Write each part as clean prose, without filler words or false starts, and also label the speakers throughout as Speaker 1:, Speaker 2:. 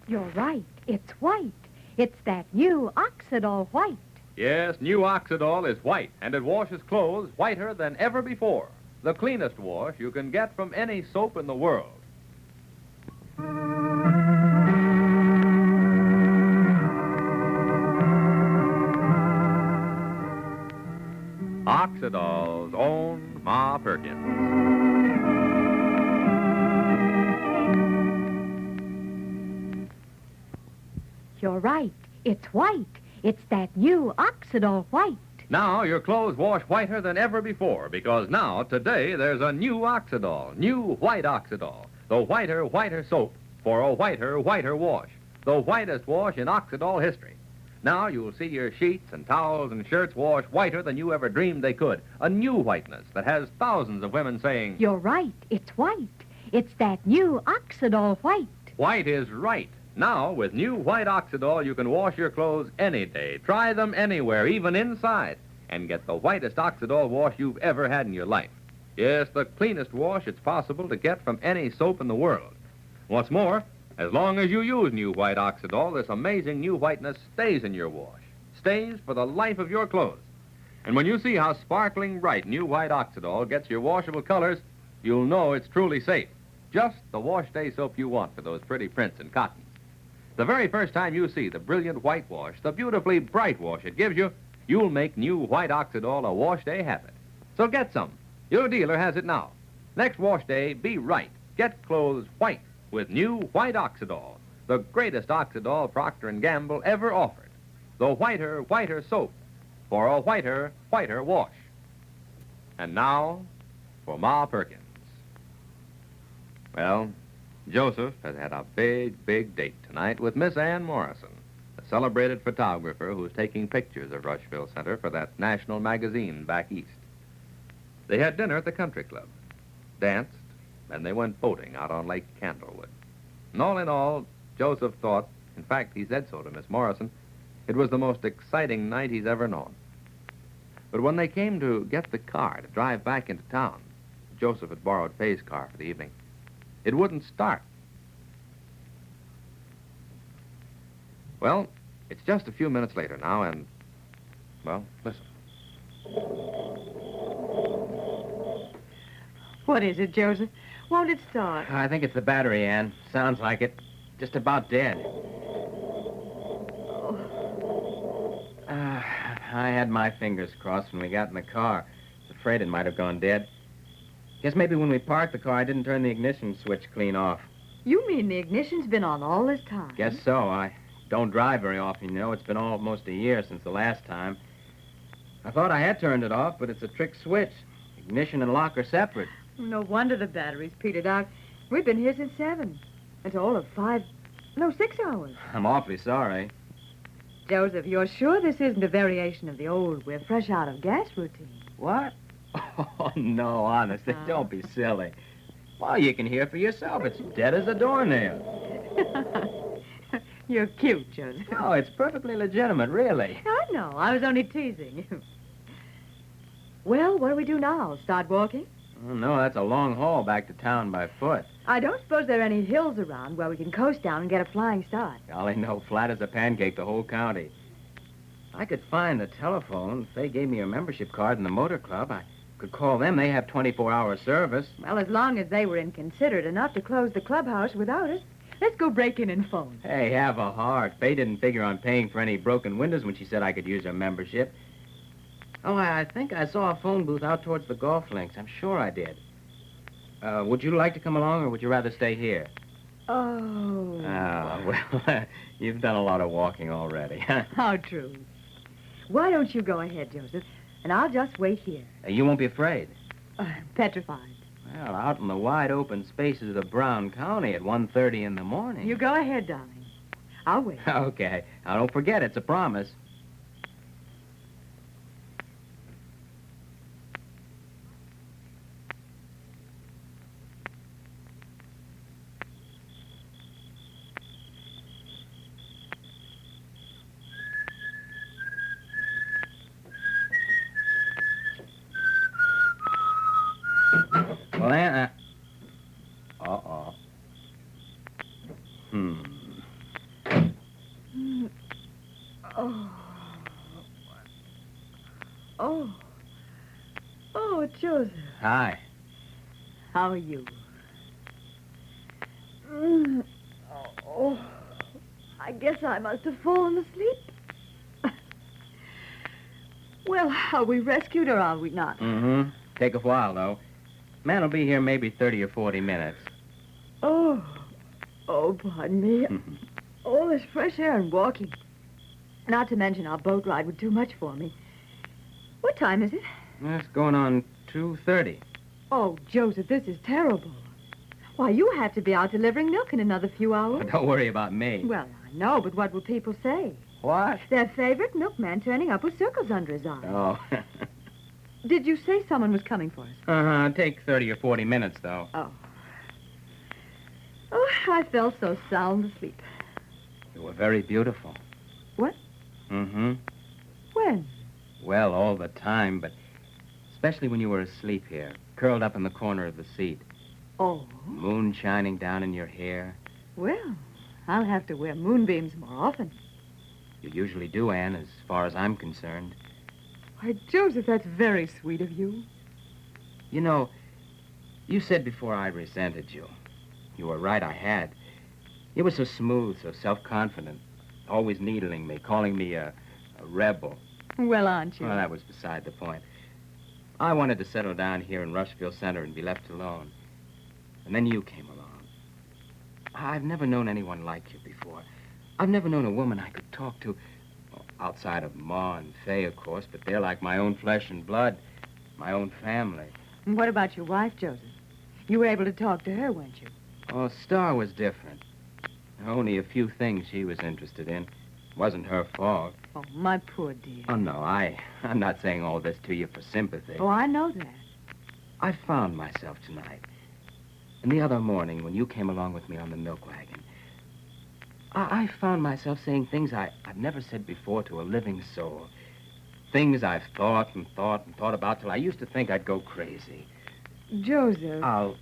Speaker 1: You're right. It's white. It's that new Oxidol white.
Speaker 2: Yes, new Oxidol is white, and it washes clothes whiter than ever before. The cleanest wash you can get from any soap in the world. Oxidol's own Ma Perkins.
Speaker 1: You're right. It's white. It's that new Oxidol white.
Speaker 2: Now your clothes wash whiter than ever before because now, today, there's a new Oxidol, new white Oxidol. The whiter soap for a whiter wash. The whitest wash in Oxidol history. Now you'll see your sheets and towels and shirts wash whiter than you ever dreamed they could. A new whiteness that has thousands of women saying,
Speaker 1: You're right. It's white. It's that new Oxidol white.
Speaker 2: white is right. Now, with new white Oxidol, you can wash your clothes any day. Try them anywhere, even inside, and get the whitest Oxidol wash you've ever had in your life. Yes, the cleanest wash it's possible to get from any soap in the world. What's more, as long as you use new white Oxidol, this amazing new whiteness stays in your wash. Stays for the life of your clothes. And when you see how sparkling bright new white Oxidol gets your washable colors, you'll know it's truly safe. Just the wash day soap you want for those pretty prints and cottons. The very first time you see the brilliant white wash, the beautifully bright wash it gives you, you'll make new white Oxidol a wash day habit. So get some. Your dealer has it now. Next wash day, be right. Get clothes white with new white Oxidol, the greatest Oxidol Procter & Gamble ever offered. The whiter soap for a whiter wash. And now, for Ma Perkins. Well, Joseph has had a big date tonight with Miss Ann Morrison, a celebrated photographer who's taking pictures of Rushville Center for that national magazine back east. They had dinner at the country club, danced, and they went boating out on Lake Candlewood. And all in all, Joseph thought, in fact, he said so to Miss Morrison, it was the most exciting night he's ever known. But when they came to get the car to drive back into town, Joseph had borrowed Faye's car for the evening, it wouldn't start. Well, it's just a few minutes later now, and, well, listen.
Speaker 3: What is it, Joseph? Won't it start?
Speaker 4: I think it's the battery, Ann. Sounds like it. Just about dead. I had my fingers crossed when we got in the car. I was afraid it might have gone dead. Guess maybe when we parked the car, I didn't turn the ignition switch clean off.
Speaker 3: You mean the ignition's been on all this time?
Speaker 4: Guess so. I don't drive very often, you know. It's been almost a year since the last time. I thought I had turned it off, but it's a trick switch. Ignition and lock are separate.
Speaker 3: No wonder the battery's petered out. We've been here since 7. It's all of 6 hours.
Speaker 4: I'm awfully sorry.
Speaker 3: Joseph, you're sure this isn't a variation of the old we're fresh out of gas routine?
Speaker 4: What? Oh, no, honestly, don't be silly. Well, you can hear for yourself. It's dead as a doornail.
Speaker 3: You're cute, Joseph.
Speaker 4: No, it's perfectly legitimate, really.
Speaker 3: I know. I was only teasing. Well, what do we do now? Start walking?
Speaker 4: Oh, no, that's a long haul back to town by foot.
Speaker 3: I don't suppose there are any hills around where we can coast down and get a flying start.
Speaker 4: Golly, no, flat as a pancake, the whole county. I could find the telephone. If they gave me a membership card in the motor club, I could call them. They have 24-hour service.
Speaker 3: Well, as long as they were inconsiderate enough to close the clubhouse without us, let's go break in and phone.
Speaker 4: Hey, have a heart. Faye didn't figure on paying for any broken windows when she said I could use her membership. Oh, I think I saw a phone booth out towards the golf links. I'm sure I did. Would you like to come along, or would you rather stay here?
Speaker 3: Oh.
Speaker 4: Oh, well, you've done a lot of walking already.
Speaker 3: How true. Why don't you go ahead, Joseph, and I'll just wait here.
Speaker 4: You won't be afraid?
Speaker 3: Petrified.
Speaker 4: Well, out in the wide open spaces of Brown County at 1:30 in the morning.
Speaker 3: You go ahead, darling. I'll wait.
Speaker 4: Okay. Now, don't forget, it's a promise. Well, Ann, uh-oh.
Speaker 3: Joseph.
Speaker 4: Hi.
Speaker 3: How are you? Oh, I guess I must have fallen asleep. Well, are we rescued or are we not?
Speaker 4: Mm-hmm. Take a while, though. Man will be here maybe 30 or 40 minutes.
Speaker 3: Oh, pardon me. All this fresh air and walking. Not to mention our boat ride was too much for me. What time is it?
Speaker 4: It's going on 2:30.
Speaker 3: Oh, Joseph, this is terrible. Why, you have to be out delivering milk in another few hours.
Speaker 4: Don't worry about me.
Speaker 3: Well, I know, but what will people say?
Speaker 4: What?
Speaker 3: Their favorite milkman turning up with circles under his eyes.
Speaker 4: Oh.
Speaker 3: Did you say someone was coming for us?
Speaker 4: Uh-huh. Take 30 or 40 minutes, though.
Speaker 3: Oh, I fell so sound asleep.
Speaker 4: You were very beautiful.
Speaker 3: What?
Speaker 4: Mm-hmm.
Speaker 3: When?
Speaker 4: Well, all the time, but especially when you were asleep here, curled up in the corner of the seat.
Speaker 3: Oh,
Speaker 4: Moon shining down in your hair.
Speaker 3: well, I'll have to wear moonbeams more often.
Speaker 4: You usually do, Anne, as far as I'm concerned.
Speaker 3: Why, Joseph, that's very sweet of you.
Speaker 4: You know, you said before I resented you. You were right, I had. You were so smooth, so self-confident, always needling me, calling me a rebel.
Speaker 3: Well, aren't you?
Speaker 4: Well, that was beside the point. I wanted to settle down here in Rushville Center and be left alone. And then you came along. I've never known anyone like you before. I've never known a woman I could talk to, well, outside of Ma and Fay, of course, but they're like my own flesh and blood, my own family.
Speaker 3: And what about your wife, Joseph? You were able to talk to her, weren't you?
Speaker 4: Oh, Star was different. Only a few things she was interested in. Wasn't her fault.
Speaker 3: Oh, my poor dear.
Speaker 4: Oh, no, I'm not saying all this to you for sympathy.
Speaker 3: Oh, I know that.
Speaker 4: I found myself tonight. And the other morning, when you came along with me on the milk wagon, I found myself saying things I've never said before to a living soul. Things I've thought and thought and thought about till I used to think I'd go crazy.
Speaker 3: Joseph.
Speaker 4: I'll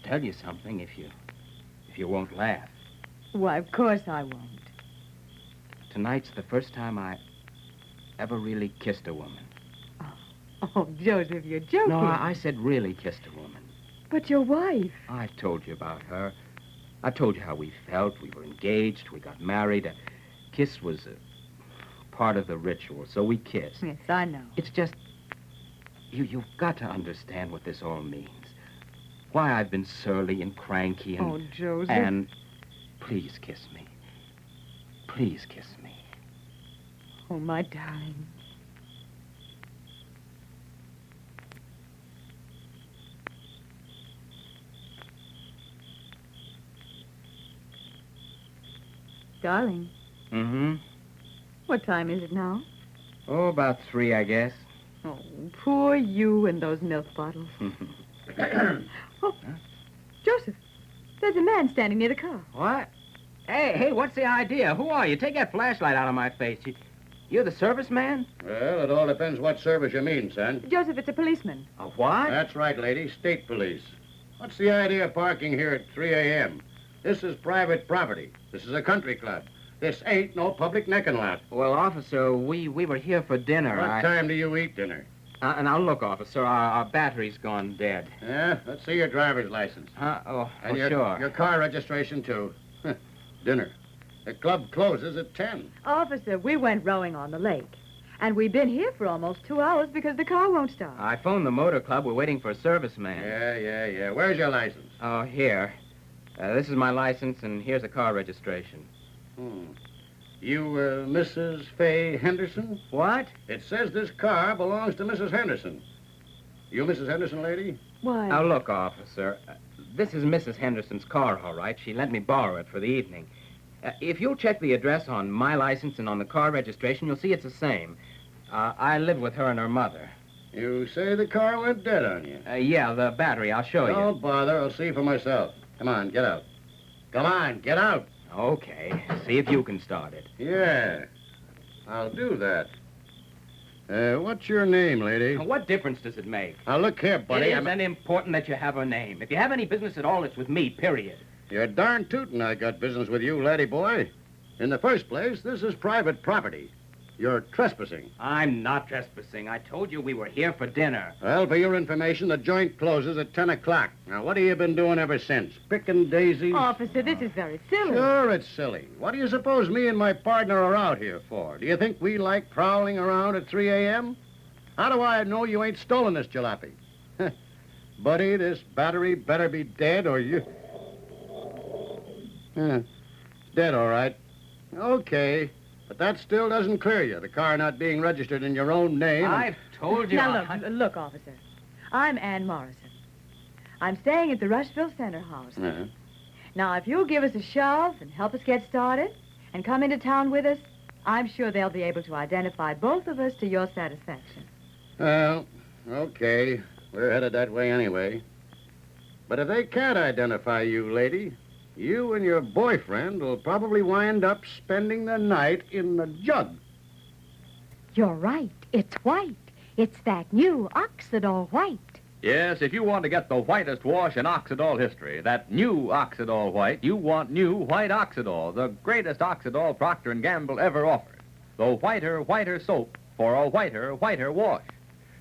Speaker 4: tell you something if you won't laugh.
Speaker 3: Why, of course I won't.
Speaker 4: Tonight's the first time I ever really kissed a woman.
Speaker 3: Oh, Joseph, you're joking.
Speaker 4: No, I said really kissed a woman.
Speaker 3: But your wife.
Speaker 4: I've told you about her. I told you how we felt. We were engaged. We got married. A kiss was a part of the ritual, so we kissed.
Speaker 3: Yes, I know.
Speaker 4: It's just, you've got to understand what this all means. Why I've been surly and cranky and...
Speaker 3: Oh, Joseph.
Speaker 4: And please kiss me. Please kiss me.
Speaker 3: Oh, my darling. Darling,
Speaker 4: Mm-hmm.
Speaker 3: what time is it now?
Speaker 4: Oh, about 3, I guess.
Speaker 3: Oh, poor you and those milk bottles. Oh, Joseph, there's a man standing near the car.
Speaker 4: What? Hey, what's the idea? Who are you? Take that flashlight out of my face. You're the service man?
Speaker 5: Well, it all depends what service you mean, son.
Speaker 3: Joseph, it's a policeman.
Speaker 4: A what?
Speaker 5: That's right, lady. State police. What's the idea of parking here at 3 a.m.? This is private property. This is a country club. This ain't no public necking lot.
Speaker 4: Well, officer, we were here for dinner.
Speaker 5: What time do you eat dinner?
Speaker 4: Now, look, officer, our battery's gone dead.
Speaker 5: Yeah? Let's see your driver's license. And your,
Speaker 4: sure.
Speaker 5: your car registration, too. Dinner. The club closes at 10.
Speaker 3: Officer, we went rowing on the lake. And we've been here for almost 2 hours because the car won't start.
Speaker 4: I phoned the motor club. We're waiting for a serviceman.
Speaker 5: Yeah. Where's your license?
Speaker 4: Oh, here. This is my license, and here's a car registration.
Speaker 5: You, Mrs. Fay Henderson?
Speaker 4: What?
Speaker 5: It says this car belongs to Mrs. Henderson. You Mrs. Henderson, lady?
Speaker 3: Why?
Speaker 4: Now, look, officer. This is Mrs. Henderson's car, all right. She let me borrow it for the evening. If you'll check the address on my license and on the car registration, you'll see it's the same. I live with her and her mother.
Speaker 5: You say the car went dead on you?
Speaker 4: Yeah, the battery. I'll show you.
Speaker 5: Don't bother. I'll see for myself. Come on, get out. Come on, get out.
Speaker 4: Okay. See if you can start it.
Speaker 5: Yeah, I'll do that. What's your name, lady?
Speaker 4: Now, what difference does it make?
Speaker 5: Now, look here, buddy.
Speaker 4: It isn't important that you have a name. If you have any business at all, it's with me, period.
Speaker 5: You're darn tootin' I got business with you, laddie boy. In the first place, this is private property. You're trespassing.
Speaker 4: I'm not trespassing. I told you we were here for dinner.
Speaker 5: Well, for your information, the joint closes at 10 o'clock. Now, what have you been doing ever since? Picking daisies?
Speaker 3: Officer, this is very silly.
Speaker 5: Sure, it's silly. What do you suppose me and my partner are out here for? Do you think we like prowling around at 3 a.m.? How do I know you ain't stolen this jalopy? Buddy, this battery better be dead or you... It's dead, all right. Okay. But that still doesn't clear you, the car not being registered in your own name.
Speaker 4: I've told you.
Speaker 3: Now, look, officer. I'm Ann Morrison. I'm staying at the Rushville Center House.
Speaker 5: Uh-huh.
Speaker 3: Now, if you'll give us a shove and help us get started and come into town with us, I'm sure they'll be able to identify both of us to your satisfaction.
Speaker 5: Well, okay. We're headed that way anyway. But if they can't identify you, lady, you and your boyfriend will probably wind up spending the night in the jug.
Speaker 1: You're right. It's white. It's that new Oxidol white.
Speaker 2: Yes, if you want to get the whitest wash in Oxidol history, that new Oxidol white, you want new white Oxidol, the greatest Oxidol Procter & Gamble ever offered. The whiter soap for a whiter wash.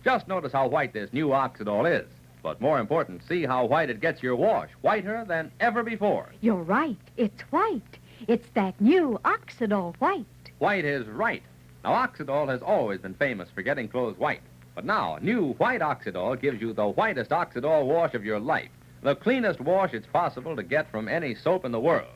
Speaker 2: Just notice how white this new Oxidol is. But more important, see how white it gets your wash, whiter than ever before.
Speaker 1: You're right. It's white. It's that new Oxidol white.
Speaker 2: White is right. Now, Oxidol has always been famous for getting clothes white. But now, new white Oxidol gives you the whitest Oxidol wash of your life. The cleanest wash it's possible to get from any soap in the world.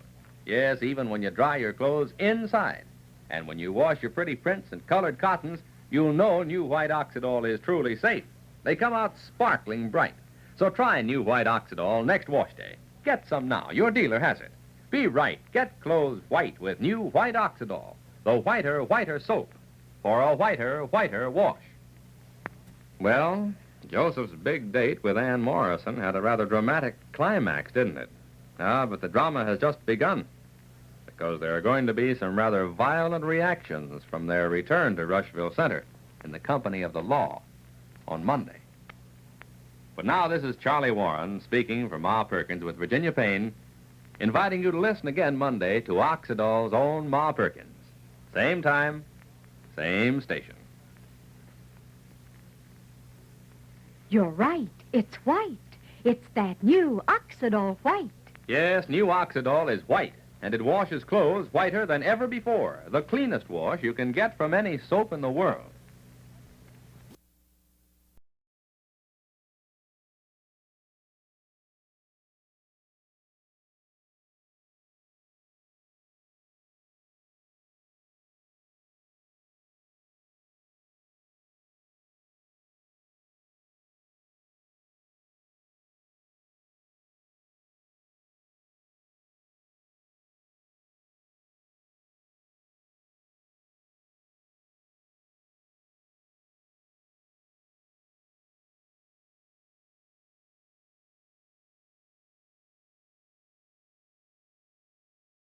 Speaker 2: Yes, even when you dry your clothes inside. And when you wash your pretty prints and colored cottons, you'll know new white Oxidol is truly safe. They come out sparkling bright. So try new white Oxidol next wash day. Get some now. Your dealer has it. Be right. Get clothes white with new white Oxidol. The whiter soap for a whiter wash. Well, Joseph's big date with Ann Morrison had a rather dramatic climax, didn't it? But the drama has just begun, because there are going to be some rather violent reactions from their return to Rushville Center in the company of the law on Monday. But now this is Charlie Warren speaking for Ma Perkins with Virginia Payne, inviting you to listen again Monday to Oxidol's own Ma Perkins. Same time, same station.
Speaker 1: You're right. It's white. It's that new Oxidol white.
Speaker 2: Yes, new Oxidol is white, and it washes clothes whiter than ever before. The cleanest wash you can get from any soap in the world.